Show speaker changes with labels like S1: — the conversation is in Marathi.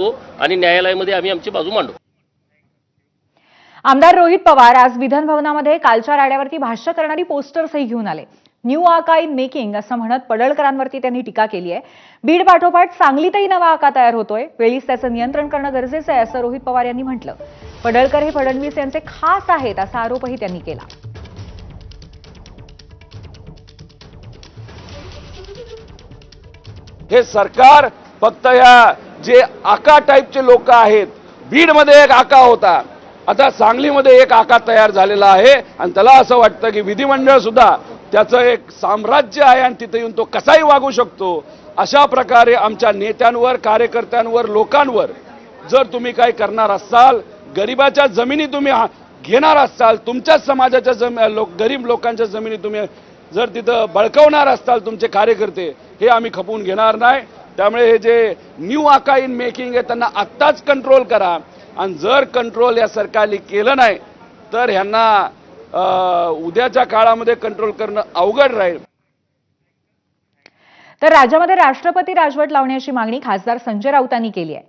S1: आणि न्यायालयामध्ये आम्ही आमची बाजू मांडू।
S2: आमदार रोहित पवार आज विधान भवनामध्ये कालच्या राड्यावरती भाष्य करणारी पोस्टर्सही घेऊन आले। न्यू आका इन मेकिंग असं म्हणत पडळकरांवरती त्यांनी टीका केली आहे। बीड पाठोपाठ सांगलीतही नवा आका तयार होतोय, वेळीच त्याचं नियंत्रण करणं गरजेचं आहे असं रोहित पवार यांनी म्हटलं। पडळकर हे फडणवीस यांचे खास आहेत असा आरोपही त्यांनी केला।
S3: हे सरकार फक्त या जे आका टाईपचे लोक आहेत, बीडमध्ये एक आका होता, आता सांगलीमध्ये एक आका तयार झालेला आहे आणि त्याला असं वाटतं की विधिमंडळ सुद्धा त्याचं एक साम्राज्य आहे आणि तिथे येऊन तो कसाही वागू शकतो। अशा प्रकारे आमच्या नेत्यांवर, कार्यकर्त्यांवर, लोकांवर जर तुम्ही काही करणार असाल, गरिबाच्या जमिनी तुम्ही घेणार असाल, तुमच्याच समाजाच्या गरीब लोकांच्या जमिनी तुम्ही जर तिथं बळकवणार असाल तुमचे कार्यकर्ते, हे आम्ही खपवून घेणार नाही। त्यामुळे हे जे न्यू आका इन मेकिंग आहे त्यांना आत्ताच कंट्रोल करा आणि जर कंट्रोल या सरकारने केलं नाही तर ह्यांना उद्याच्या काळामध्ये कंट्रोल करणं अवघड राहील।
S2: तर राज्यामध्ये राष्ट्रपती राजवट लावण्याची मागणी खासदार संजय राऊतांनी केली आहे।